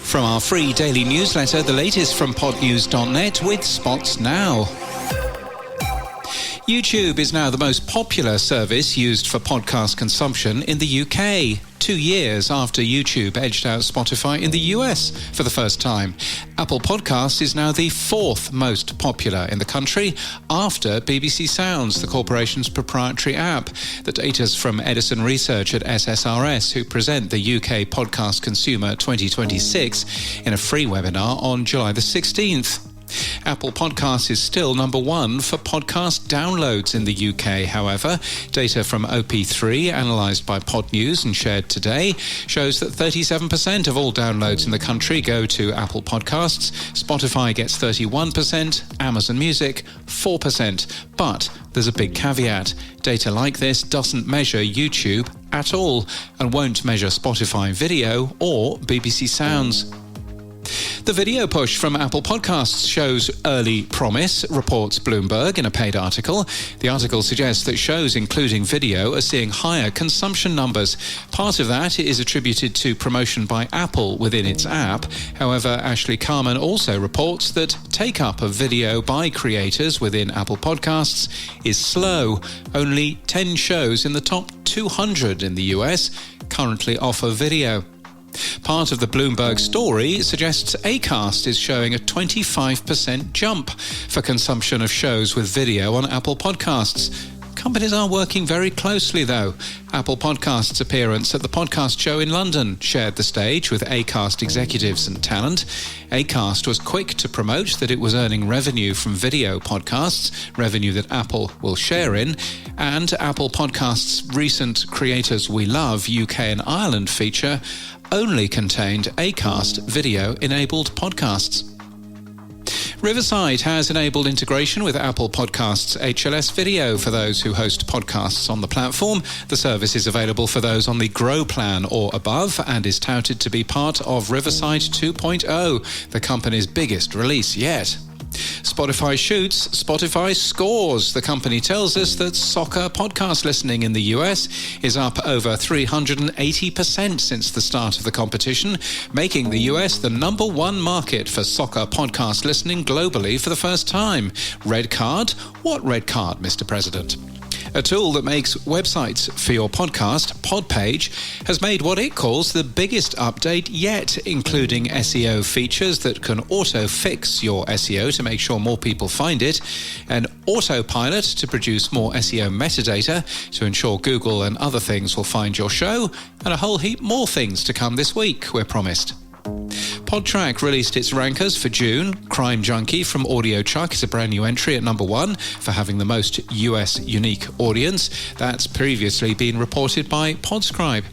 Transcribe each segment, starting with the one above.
From our free daily newsletter, the latest from podnews.net with Spots Now. YouTube is now the most popular service used for podcast consumption in the UK, 2 years after YouTube edged out Spotify in the US for the first time. Apple Podcasts is now the fourth most popular in the country after BBC Sounds, the corporation's proprietary app. The data's from Edison Research at SSRS, who present the UK Podcast Consumer 2026 in a free webinar on July the 16th. Apple Podcasts is still number one for podcast downloads in the UK. However, data from OP3, analysed by Pod News and shared today, shows that 37% of all downloads in the country go to Apple Podcasts. Spotify gets 31%, Amazon Music 4%. But there's a big caveat. Data like this doesn't measure YouTube at all and won't measure Spotify video or BBC Sounds. The video push from Apple Podcasts shows early promise, reports Bloomberg in a paid article. The article suggests that shows including video are seeing higher consumption numbers. Part of that is attributed to promotion by Apple within its app. However, Ashley Carman also reports that take-up of video by creators within Apple Podcasts is slow. Only 10 shows in the top 200 in the US currently offer video. Part of the Bloomberg story suggests Acast is showing a 25% jump for consumption of shows with video on Apple Podcasts. Companies are working very closely, though. Apple Podcasts' appearance at the podcast show in London shared the stage with Acast executives and talent. Acast was quick to promote that it was earning revenue from video podcasts, revenue that Apple will share in, and Apple Podcasts' recent Creators We Love UK and Ireland feature only contained Acast video-enabled podcasts. Riverside has enabled integration with Apple Podcasts HLS Video for those who host podcasts on the platform. The service is available for those on the Grow plan or above and is touted to be part of Riverside 2.0, the company's biggest release yet. Spotify shoots, Spotify scores. The company tells us that soccer podcast listening in the US is up over 380% since the start of the competition, making the US the number one market for soccer podcast listening globally for the first time. Red card? What red card, Mr. President? A tool that makes websites for your podcast, Podpage, has made what it calls the biggest update yet, including SEO features that can auto-fix your SEO to make sure more people find it, an autopilot to produce more SEO metadata to ensure Google and other things will find your show, and a whole heap more things to come this week, we're promised. Podtrac released its rankers for June. Crime Junkie from Audio Chuck is a brand new entry at number one for having the most US unique audience. That's previously been reported by Podscribe.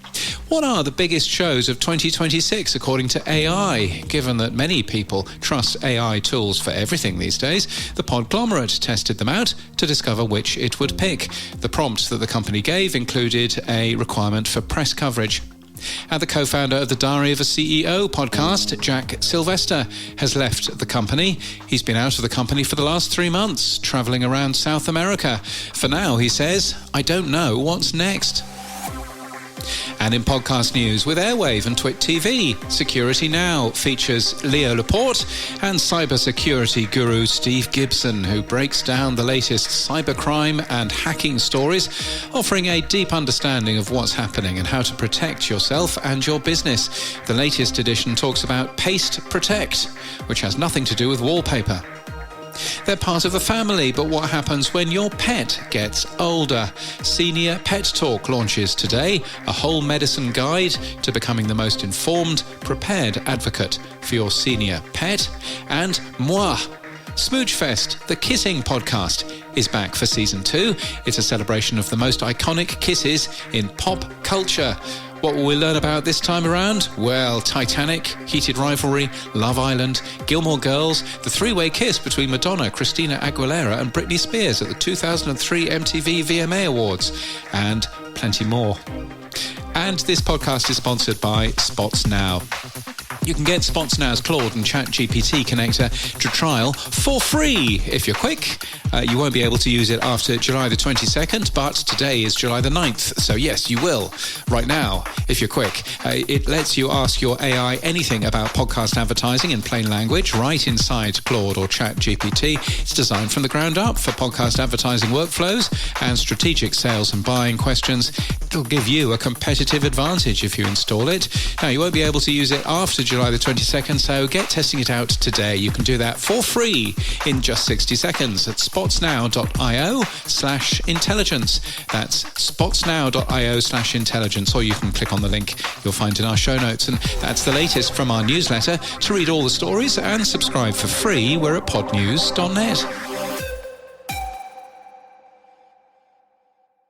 What are the biggest shows of 2026 according to AI? Given that many people trust AI tools for everything these days, the Podglomerate tested them out to discover which it would pick. The prompt that the company gave included a requirement for press coverage. And the co-founder of the Diary of a CEO podcast, Jack Sylvester, has left the company. He's been out of the company for the last 3 months, travelling around South America. For now, he says, I don't know what's next. And in podcast news, with Airwave and Twit TV, Security Now features Leo Laporte and cybersecurity guru Steve Gibson, who breaks down the latest cybercrime and hacking stories, offering a deep understanding of what's happening and how to protect yourself and your business. The latest edition talks about Paste Protect, which has nothing to do with wallpaper. They're part of the family, but what happens when your pet gets older? Senior Pet Talk launches today, a whole medicine guide to becoming the most informed, prepared advocate for your senior pet. And Moi, Smoochfest, the kissing podcast, is back for season 2. It's a celebration of the most iconic kisses in pop culture. What will we learn about this time around? Well, Titanic, heated rivalry, Love Island, Gilmore Girls, the three-way kiss between Madonna, Christina Aguilera and Britney Spears at the 2003 MTV VMA Awards, and plenty more. And this podcast is sponsored by Spots Now. You can get Spots Now's Claude and ChatGPT connector to trial for free if you're quick. You won't be able to use it after July the 22nd, but today is July the 9th, so yes, you will right now if you're quick. It lets you ask your AI anything about podcast advertising in plain language right inside Claude or ChatGPT. It's designed from the ground up for podcast advertising workflows and strategic sales and buying questions. It'll give you a competitive advantage if you install it. Now, you won't be able to use it after July the 22nd, so get testing it out today. You can do that for free in just 60 seconds at spotsnow.io/intelligence. That's spotsnow.io/intelligence, or you can click on the link you'll find in our show notes. And that's the latest from our newsletter. To read all the stories and subscribe for free, we're at podnews.net.